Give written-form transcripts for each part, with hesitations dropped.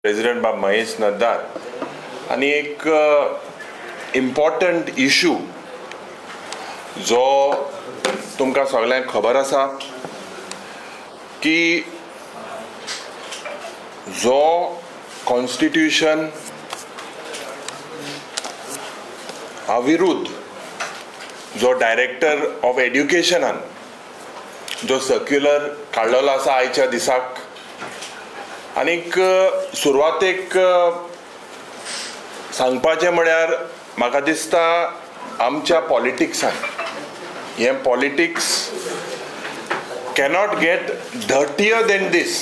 President बाब महेश नद्दार आणि एक इम्पॉर्टंट इशू जो तुमकां सगळ्यांक खबर आसा की जो कॉन्स्टिट्यूशन विरुद्ध जो डायरेक्टर ऑफ एड्युकेशनान जो सर्क्युलर काडलेलो आसा आयच्या दिसाक आनीक सुरवातेक सांगपाचें म्हळ्यार म्हाका दिसता आमच्या पॉलिटिक्सान हे politics cannot get dirtier than this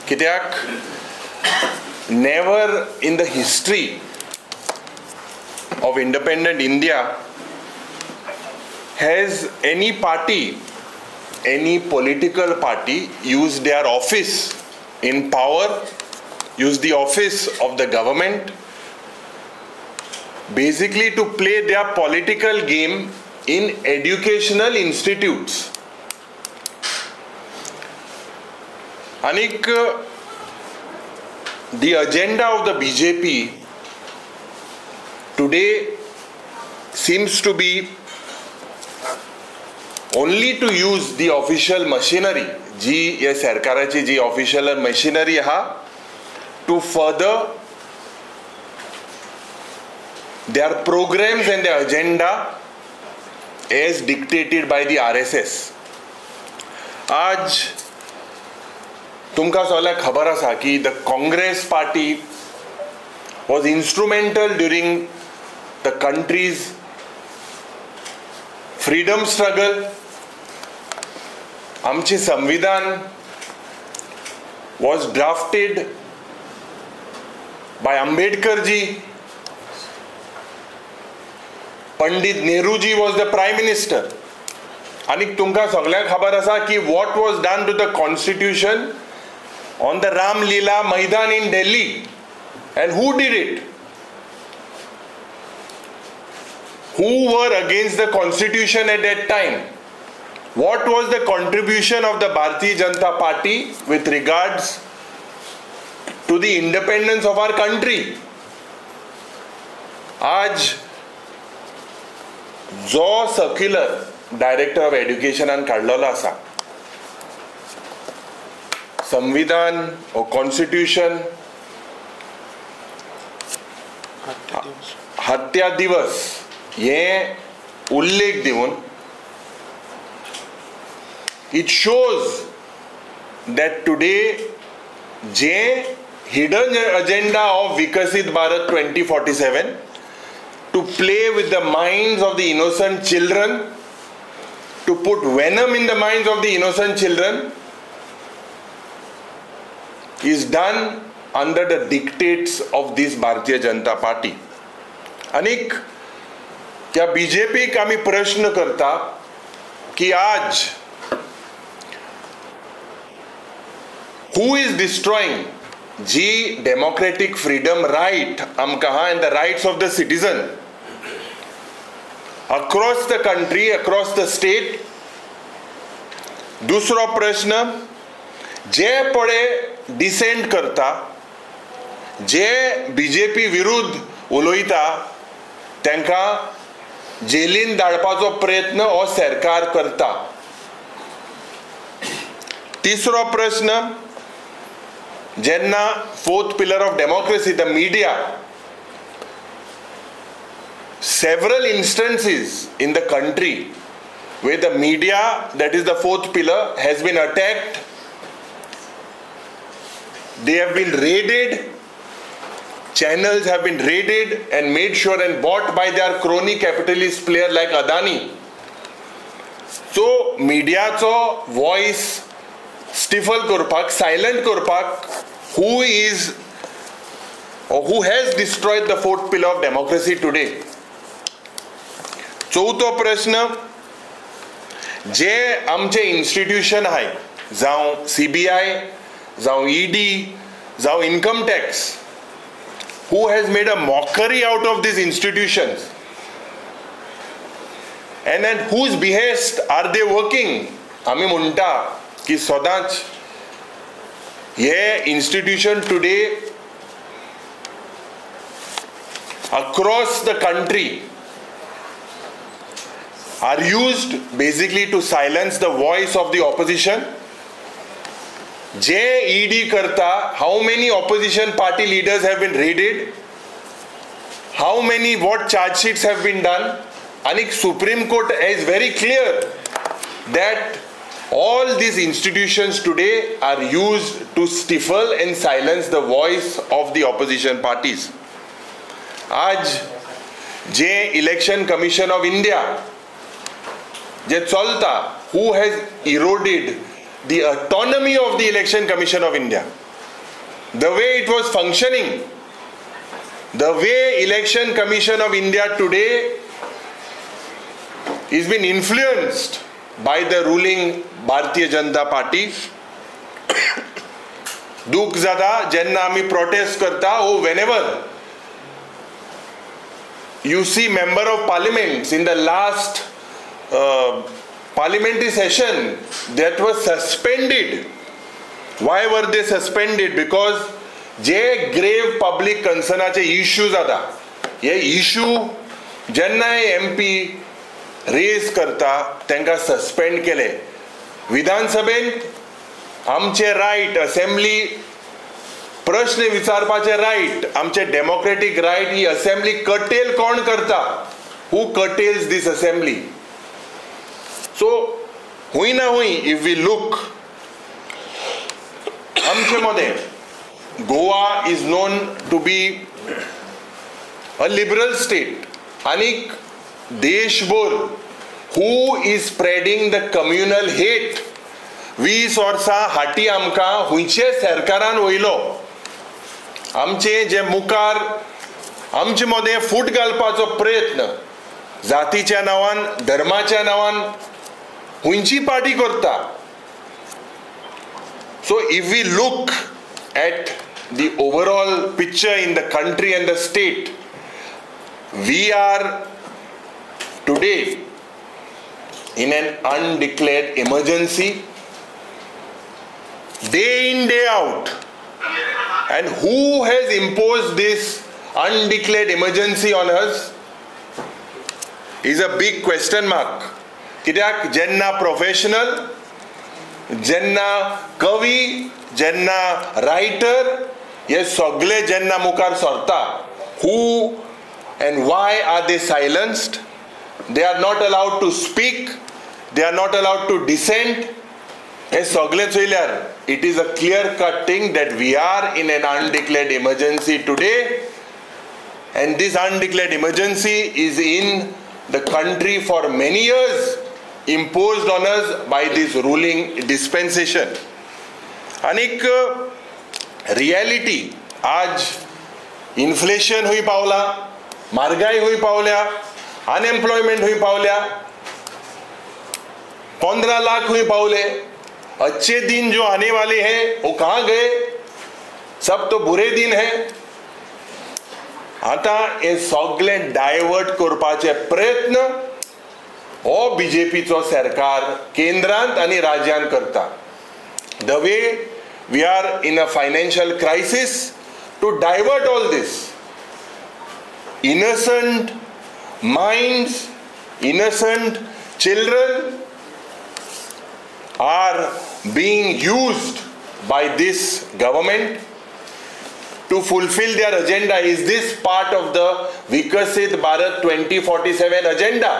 कित्याक never in the history of independent India has any party, any political party used their office in power, used the office of the government basically to play their political game in educational institutes. Anik, the agenda of the BJP today seems to be only to use the official machinery, जी या सरकाराची जी official machinery हा, to further their programs and their agenda as dictated by the RSS. आज तुमकां सगळ्यांक खबर आसा की the Congress party was instrumental during the country's freedom struggle. आमचे संविधान was drafted by Ambedkar ji. Pandit Nehru ji was the prime minister. आणि तुमकां सगळ्यांक खबर आसा की what was done to the constitution on the Ram Leela Maidan in Delhi, and who did it? Who were against the constitution at that time? What was the contribution of the Bharatiya Janata Party with regards to the independence of our country? आज जो circular director of एड्युकेशनान काडलेलो आसा, संविधान ओ constitution हत्या दिवस हे उल्लेख दिवन it shows that today जे hidden agenda of Vikasit Bharat 2047 to play with the minds of the innocent children, to put venom in the minds of the innocent children, is done under the dictates of this Bharatiya Janata Party. अनेक त्या BJP का आम्ही प्रश्न करता की आज who is destroying G democratic freedom right आमकां हा and the rights of the citizen across the country, across the state. दुसरो प्रश्न, जे पळे डिसेंट करता, जे बीजेपी विरुद्ध उलयता तांकां जेलीन धाडपाचो प्रयत्न हो सरकार करता. तिसरो प्रश्न, जेन्ना fourth pillar of democracy, the media, several instances in the country where the media, that is the fourth pillar, has been attacked. They have been raided. Channels have been raided and made sure and bought by their crony capitalist player like Adani. So mediacho voice stifle करपाक, silent करपाक, who is or who has destroyed the fourth pillar of democracy today. चौथो प्रश्न, जे आमचे institution आहाय, जावं CBI, जावं ED, जावं income tax, who has made a mockery out of these institutions, and at whose behest are they working? आम्ही म्हणटा की सदांच हे institution today across the country are used basically to silence the voice of the opposition. जे ED करता, how many opposition party leaders have been raided, how many what charge sheets have been done, and Supreme Court is very clear that all these institutions today are used to stifle and silence the voice of the opposition parties. आज जे Election Commission of India जे चलता, who has eroded the autonomy of the Election Commission of India, the way it was functioning, the way Election Commission of India today is been influenced by the ruling Bharatiya Janata Party. दुख जाता जेन्ना आमी protest करता, oh, whenever you see member of parliaments in the last parliamentary session that was suspended. Why were they suspended? Because जे grave public concernaचे issues आता, हे issue जेन्ना MP raise करता त्यांना सस्पेंड केले. विधानसभेत आमचे राईट, असेंब्ली प्रश्न विचारपाचे राईट, आमचे डेमोक्रेटिक राईट, ही असेंब्ली कटेल कोण करता? हू कटेल्स दिस असेंब्ली? सो हुई ना हुई, इफ वी लुक, आमचे मध्ये Goa is known to be a liberal state, आणि देशभर who is spreading the communal hate. 20 वर्सां हाटी आमकां हुंयचे सरकारान वयलो. आमचे जे मुखार आमचे मदें फूट घालपाचो प्रयत्न जातीच्या नांवान, धर्माच्या नांवान हुंयची पार्टी करता. So if we look at the overall picture in the country and the state, we are today in an undeclared emergency, day in, day out. And who has imposed this undeclared emergency on us is a big question mark. कित्याक जेन्ना professional, जेन्ना कवी, जेन्ना writer, हे सगळे जेन्ना मुखार सरता, who and why are they silenced? They are not allowed to speak. They are not allowed to dissent. हे सगळे चोयल्यार it is a clear-cut thing that we are in an undeclared emergency today, and this undeclared emergency is in the country for many years, imposed on us by this ruling dispensation. अनेक reality, आज inflation हुई पावला, म्हारगाई हुई पावल्या, unemployment हुई पावल्या, 15 लाख हुई पावले. अच्छे दिन जो आने वाले हैं वो कहाँ गए? सब तो बुरे दिन हैं. आता हे सगळे डायवर्ट करपाचे प्रयत्न हो बीजेपीचो सरकार केंद्रांत आणि राज्यांत करता. The way we are in a financial crisis, to divert all this, innocent minds, innocent children are being used by this government to fulfill their agenda. Is this part of the Vikasit Bharat 2047 agenda?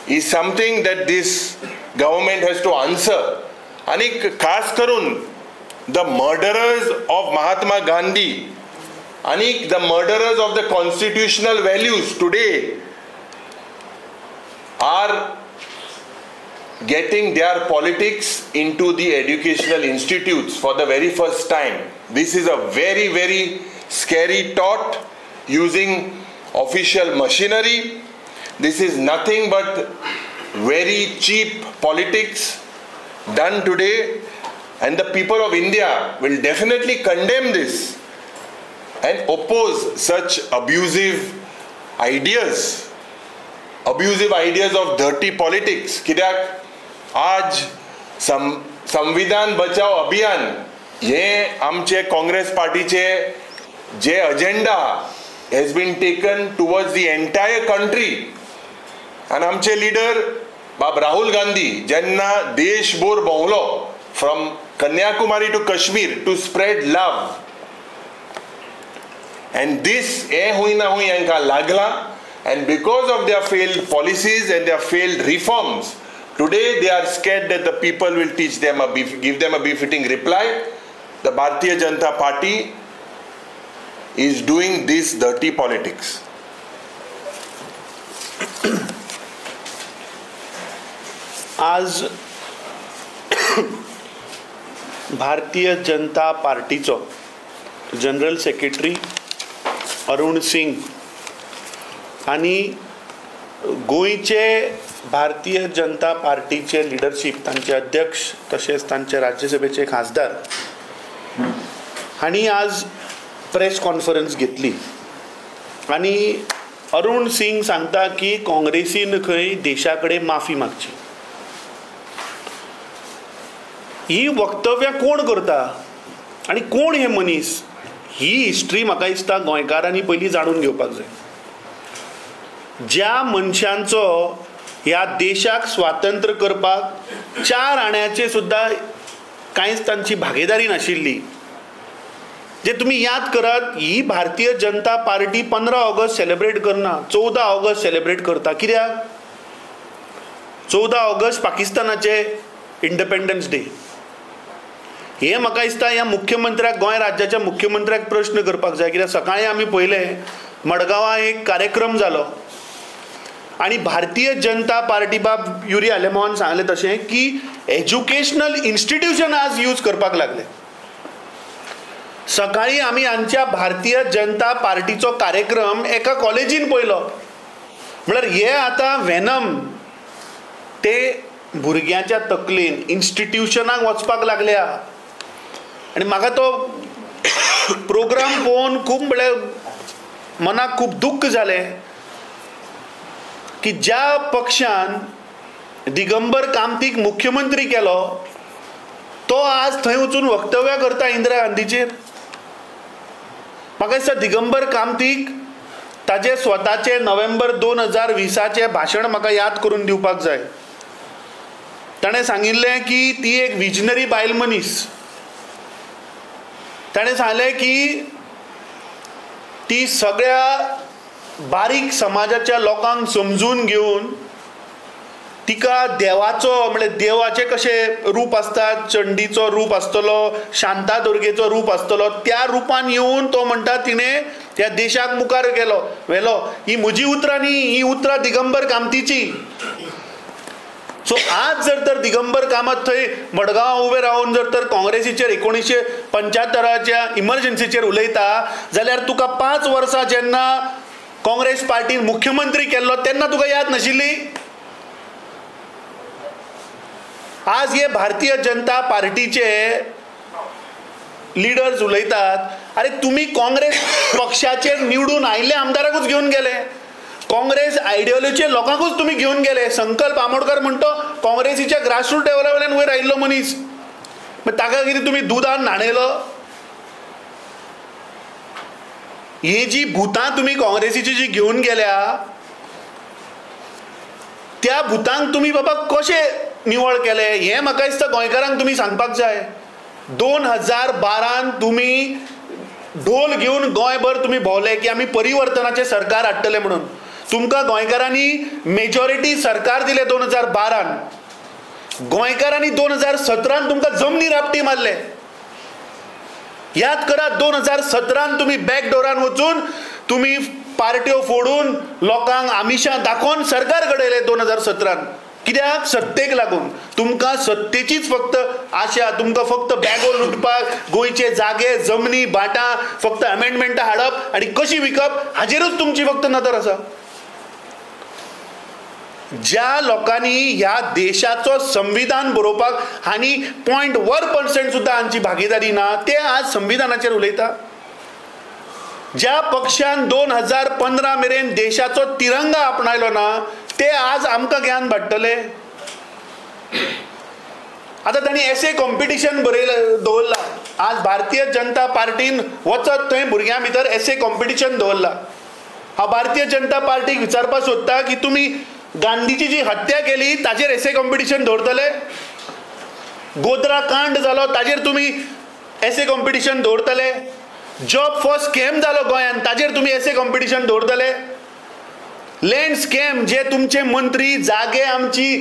Is something that this government has to answer. आणि खास करून the murderers of Mahatma Gandhi and the murderers of the constitutional values today are getting their politics into the educational institutes for the very first time. This is a very, very scary thought, using official machinery. This is nothing but very cheap politics done today, and the people of India will definitely condemn this and oppose such abusive ideas of dirty politics. कित्याक आज संविधान बचाव अभियान हे आमचे काँग्रेस पार्टीचे जे agenda has been taken towards the entire country. And आमचे लीडर बाब राहुल गांधी जेन्ना देशभर भोंवलो from Kanyakumari to Kashmir to spread love, and this हे हुयना हुय हांकां लागला, and because of their failed policies and their failed reforms, today they are scared that the people will give them a befitting reply. The Bharatiya Janata Party is doing this dirty politics. आज Bharatiya Janata पार्टीचो general secretary Arun Singh आणि गोंयचे भारतीय जनता पार्टीचे leadership, तांचे अध्यक्ष तशेंच तांचे राज्यसभेचे खासदार हांणी आज प्रेस कॉन्फरन्स घेतली आणि अरुण सिंग सांगता की काँग्रेसीन खंय देशा कडेन माफी मागची. ही वक्तव्यां कोण करता आणि कोण हे मनीस, ही हिस्ट्री म्हाका दिसता गोंयकारांनी पयलीं जाणून घेवपाक जाय. ज्या मनशांचो ह्या देशाक स्वातंत्र्य करपाक 4 आण्याचे सुद्दां कांयच तांची भागीदारी नाशिल्ली, जे तुम्ही याद करात, ही भारतीय जनता पार्टी 15 ऑगस्ट सेलिब्रेट करना, 14 ऑगस्ट सेलिब्रेट करता. कित्याक? 14 ऑगस्ट पाकिस्तानाचे इंडिपेंडन्स डे. हे म्हाका दिसता ह्या मुख्यमंत्र्याक, गोंय राज्याच्या मुख्यमंत्र्याक प्रश्न करपाक जाय. कित्याक सकाळीं आमी पळयलें मडगांवां एक कार्यक्रम जालो आणि भारतीय जनता पार्टी बाब युरी आलेमोहन सांगलें तशें की एज्युकेशनल इन्स्टिट्यूशन आज यूज करपाक लागले. सकाळी आमी आमच्या भारतीय जनता पार्टीचो कार्यक्रम एका कॉलेजीन पळयलो. म्हळ्यार हे आतां वेनम ते भुरग्यांच्या तकलेन इन्स्टिट्यूशनाक वचपाक लागल्या. आनी म्हाका तो प्रोग्राम पळोवन खूब म्हळ्यार मनाक खूब दुख्ख जालें की ज्या पक्षान दिगंबर कामतीक मुख्यमंत्री केलो तो आज थंय वचून वक्तव्य करता इंदिरा गांधीचेर. म्हाका दिसता दिगंबर कामतीक ताजे स्वताचे नोव्हेंबर 2020 भाशण म्हाका याद करून दिवपाक जाय. ताणें सांगिल्लें की ती एक विजनरी बायल मनीस. ताणें सांगलें की ती सगळ्या बारीक समाजाच्या लोकांक समजून घेवन तिका देवाचो म्हणजे देवाचे कशें रूप आसता, चंडीचो रूप आसतलो, शांतादुर्गेचो रूप आसतलो, त्या रुपान येवन तो म्हणटा तिणें त्या देशाक मुखार व्हेलो. ही म्हजी उतरां न्ही, ही उतरां दिगंबर कामतीची. सो आज जर तर दिगंबर कामत थंय मडगांव उबे रावन जर तर काँग्रेसीचेर 1975च्या इमर्जन्सीचेर उलयता जाल्यार तुका 5 वर्सां जेन्ना काँग्रेस पार्टीन मुख्यमंत्री केल्लो तेन्ना तुका याद नाशिल्ली? आज हे भारतीय जनता पार्टीचे लीडर्स उलयतात, अरे तुम्ही काँग्रेस पक्षाचे निवडून आयिल्ले आमदाराकूच घेवन गेले, काँग्रेस आयडियोलॉजीचे लोकांकूच तुम्ही घेवन गेले. संकल्प आमोणकर म्हणतो काँग्रेसीच्या ग्रासरूट लेवलावयल्यान वयर आयिल्लो मनीस, मग ताका कितें तुम्ही दुदान न्हाणयलो? ही जी भूतां तुम्ही काँग्रेसीची जी घेवन गेल्या त्या भूतांक तुम्ही बाबा कशे निवळ केले हे म्हाका दिसता गोंयकारांक तुम्ही सांगपाक जाय. 2012 तुम्ही ढोल घेवन गोंयभर तुम्ही भोंवले की आमी परिवर्तनाचे सरकार हाडटले म्हणून. तुमकां गोंयकारांनी मेजॉरिटी सरकार दिले 2012. गोंयकारांनी 2017 तुमकां जमनी रापटी मारले. याद करा 2017 तुम्ही बॅकडोरान वचून तुम्ही पार्ट्यो फोडून लोकांक आमिशां दाखोवन सरकार घडयले 2017. कित्याक? सत्तेक लागून. तुमकां सत्तेचीच फक्त आशा, तुमकां फक्त बॅगो लुटपाक, गोंयचे जागे जमनी भाटां फक्त अमेंडमेंटां हाडप आनी कशी विकप हाजेरूच तुमची फक्त नदर आसा. ज्या लोकांनी ह्या देशाचो संविधान बरोवपाक हांणी 0.1% सुद्दां हांची भागीदारी ना ते आज संविधानाचेर उलयता. ज्या पक्षान 2015 मेरेन देशाचो तिरंगा आपणायलो ना ते आज आमकां ज्ञान वाडटले. आतां तांणी एसे कॉम्पिटिशन दवरला. आज भारतीय जनता पार्टीन वचत थंय भुरग्यां भितर एसे कॉम्पिटिशन दवरला. हांव भारतीय जनता पार्टीक विचारपाक सोदता की तुमी गांधीची जी हत्या केली ताचेर एसे कॉम्पिटिशन दवरतले? गोद्रा कांड जालो ताचेर तुमी एसे कॉम्पिटिशन दवरतले? जॉब फॉर स्कॅम जालो गोंयांत ताचेर तुमी एसे कॉम्पिटिशन दवरतले? लँड स्कॅम जे तुमचे मंत्री जागे आमची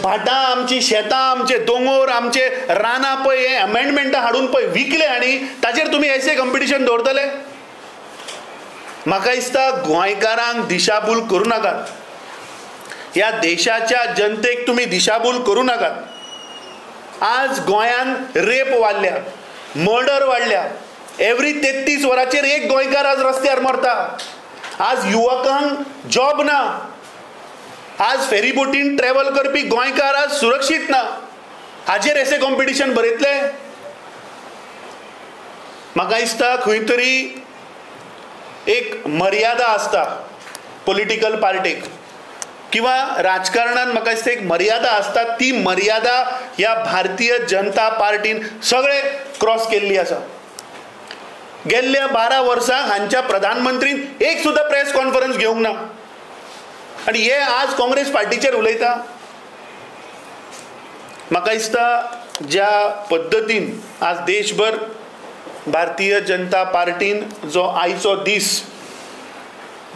भाटां आमची शेतां आमचे दोंगर आमचे रानां पळय हे अमेंडमेंटां हाडून पळय विकले आनी ताचेर तुमी एसे कॉम्पिटिशन दवरतले? म्हाका दिसता गोंयकारांक दिशाभूल करूं नाकात. ह्या देशाच्या जनतेक तुमी दिशाभूल करूं नाकात. आज गोंयांत रेप वाडल्या, मर्डर वाडल्या. एवरी 33 वरांचेर एक गोंयकार आज रस्त्यार मरता. आज युवकांक जॉब ना. आज फेरीबोटीन ट्रॅव्हल करपी गोंयकार आज सुरक्षीत ना. हाचेर एसे कॉम्पिटिशन बरयतले? म्हाका दिसता खंय तरी एक मर्यादा आसता पॉलिटिकल पार्टीक किंवा राजकारणान. म्हाका दिसता एक मर्यादा आसता. ती मर्यादा ह्या भारतीय जनता पार्टीन सगळे क्रॉस केल्ली आसा. गेल्ल्या 12 वर्सां हांच्या प्रधानमंत्रीन एक सुद्दां प्रेस कॉन्फरन्स घेवंक ना आनी हे आज काँग्रेस पार्टीचेर उलयता. म्हाका दिसता ज्या पद्दतीन आज देशभर भारतीय जनता पार्टीन जो आयचो दीस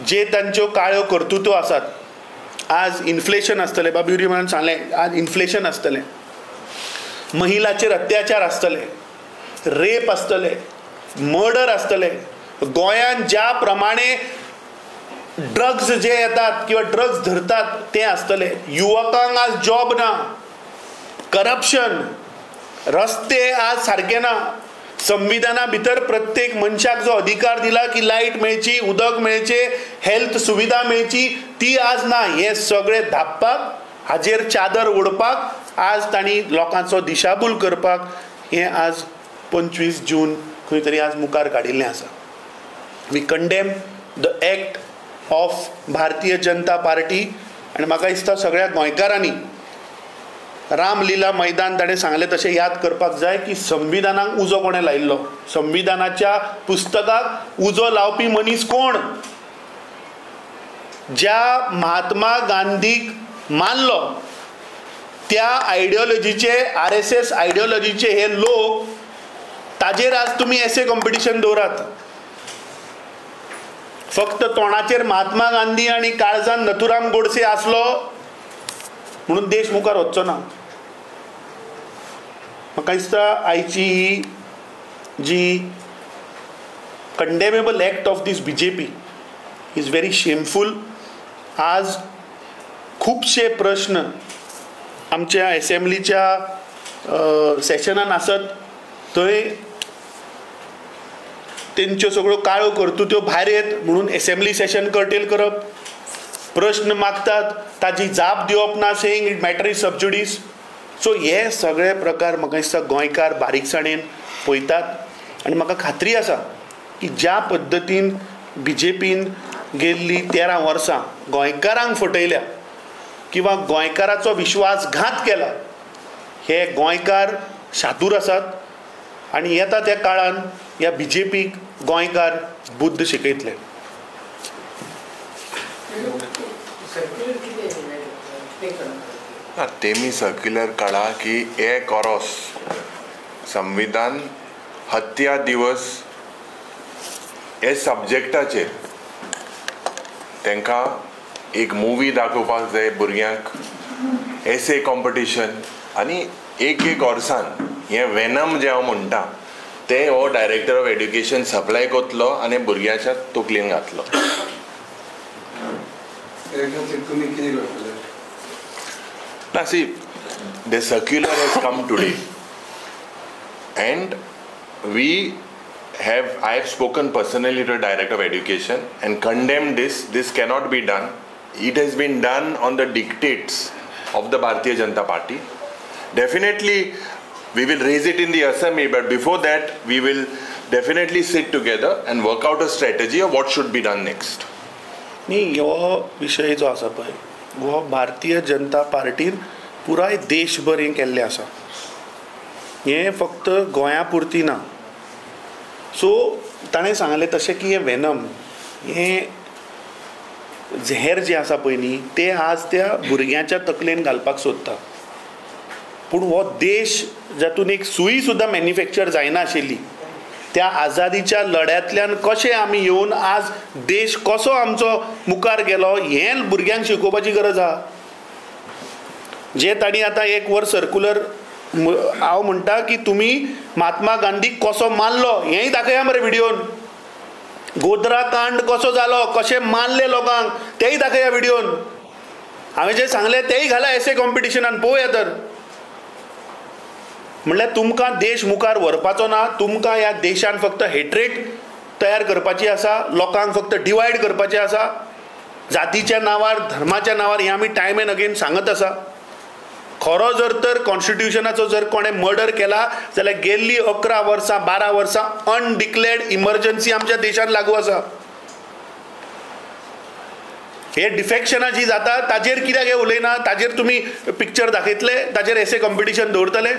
जे तांच्यो काळ्यो कर्तुत्व आसात. आज इन्फ्लेशन आसतलें, बाबी म्हणून सांगलें आज इन्फ्लेशन आसतलें, महिलाचेर अत्याचार आसतले, रेप आसतले, मर्डर आसतले. गोंयांत ज्या प्रमाणे ड्रग्स जे येतात किंवा ड्रग्स धरतात ते आसतले. युवकांक आज जॉब ना, करप्शन, रस्ते आज सारके ना. संविधाना भितर प्रत्येक मनशाक जो अधिकार दिला की लायट मेळची, उदक मेळचे, हेल्थ सुविधा मेळची, ती आज ना. हे सगळे धापपाक, हाजेर चादर ओडपाक, आज तांणी लोकांचो दिशाभूल करपाक हे आज 25 जून खंय तरी आज मुखार काडिल्लें आसा. We condemn the act of Bharatiya Janata party. आनी म्हाका दिसता सगळ्या गोंयकारांनी रामलीला मैदान ताणें सांगलें तशें याद करपाक जाय की संविधानाक उजो कोणें लायिल्लो. संविधानाच्या पुस्तकाक उजो लावपी मनीस कोण? ज्या महात्मा गांधीक मानलो त्या आयडियोलॉजीचे, RSS आयडियोलॉजीचे हे लोक, ताजेर आज तुमी एसे कॉम्पिटिशन दवरात. फक्त तोंडाचेर महात्मा गांधी आनी काळजान नथुराम गोडसे आसलो म्हणून देश मुखार वचचो ना. म्हाका दिसता आयची ही जी condemnable act of this BJP is very shameful. आज खुबशे प्रश्न आमच्या असेंब्लीच्या सेशनान आसत थंय तेंच्यो सगळ्यो काळ्यो कर्तुत्व भायर येत म्हणून असेंब्ली सेशन कर्टेल करप. प्रश्न मागतात ताजी जाप दिवप ना, saying it matter is sub जुडिस. So हे सगळे प्रकार म्हाका दिसता गोंयकार बारीकसाणेन पळयतात. आनी म्हाका खात्री आसा की ज्या पद्दतीन BJPन गेल्ली 13 वर्सां गोंयकारांक फटयल्या किंवा गोंयकाराचो विश्वासघात केला, हे गोंयकार शादूर आसात. आनी येता त्या काळान ह्या BJPक गोंयकार बुद्ध शिकयतले. तेमी सर्क्युलर काढा की हे कोरोस संविधान हत्या दिवस हे सब्जेक्टाचेर तांकां एक मुवी दाखोवपाक जाय भुरग्यांक, एसे कॉम्पिटिशन. आनी एक वर्सान हें वेनम जें हांव म्हणटा तें हो डायरेक्टर ऑफ एड्युकेशन सप्लाय करतलो आनी भुरग्याच्या तकलेन घातलो. Now see, the circular has come today and I have spoken personally to the Director of Education and condemned this. This cannot be done. It has been done on the dictates of the Bharatiya Janata Party. Definitely we will raise it in the assembly, but before that we will definitely sit together and work out a strategy of what should be done next. ह्यो विशय जो आसा पळय हो भारतीय जनता पार्टीन पुराय देशभर हें केल्लें आसा. हें फक्त गोंया पुरती ना. सो ताणें सांगलें तशें की हें वेनम हें झेर जें आसा पळय न्ही तें आज त्या भुरग्याच्या तकलेन घालपाक सोदता. पूण हो देश जातून एक सुई सुद्दां मॅन्युफॅक्चर जायना आशिल्ली, त्या आझादीच्या लढ्यांतल्यान कशें आमी येवन आज देश कसो आमचो मुखार गेलो हें भुरग्यांक शिकोवपाची गरज आहा. जे तांणी आतां एक वर सर्कुलर हांव म्हणटा की तुमी महात्मा गांधीक कसो मारलो हेंय दाखया मरे व्हिडिओन. गोधरा कांड कसो जालो, कशें मारले लोकांक तेंय दाखया व्हिडिओन. हांवें जें सांगलें तेंय घाला एसे कॉम्पिटिशनान, पळोवया तर. म्हणल्यार तुमकां देश मुखार व्हरपाचो ना, तुमकां ह्या देशान फक्त हेट्रेट तयार करपाची आसा, लोकांक फक्त डिवायड करपाचें आसा, जातीच्या नांवार धर्माच्या नांवार हें आमी टायम एंड अगेन सांगत आसा. खरो जर तर कॉन्स्टिट्युशनाचो जर कोणें मर्डर केला जाल्यार गेल्ली 11 वर्सां 12 वर्सां अनडिक्लेअर्ड इमर्जन्सी आमच्या देशांत लागू आसा. हे डिफेक्शनां जी जाता ताजेर कित्याक हे उलयना, ताजेर तुमी पिक्चर दाखयतले, ताजेर एसे कॉम्पिटिशन दवरतले.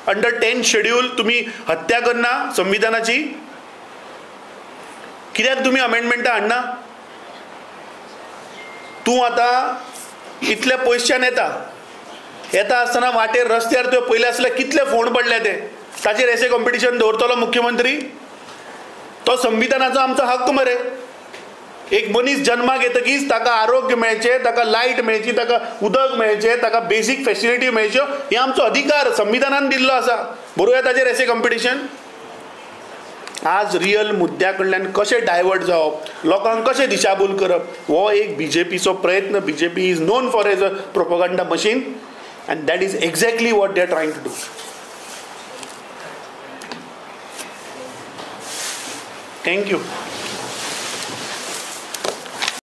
अंडर 10th शेड्यूल तुमी हत्या करना संविधानाची, कित्याक तुमी अमेंडमेंटां हाडना. तूं आतां इतले पयसच्यान येता आसतना वाटेर रस्त्यार त्यो पयले आसले कितले फोंड पडले ते, ताजेर एसे कॉम्पिटिशन दवरतलो मुख्यमंत्री. तो संविधानाचो आमचो हक्क मरे. एक मनीस जन्माक येतकीच ताका आरोग्य मेळचें, ताका लायट मेळची, ताका उदक मेळचें, ताका बेसीक फॅसिलिटी मेळच्यो, हे आमचो अधिकार संविधानान दिल्लो आसा. बरोवया ताजेर एसे कॉम्पिटिशन. आज रियल मुद्द्या कडल्यान कशें डायवर्ट जावप, लोकांक कशें दिशाभूल करप, हो एक बीजेपीचो प्रयत्न. BJP is non for as a propaganda machine and that is exactly what they are trying to do. Thank you.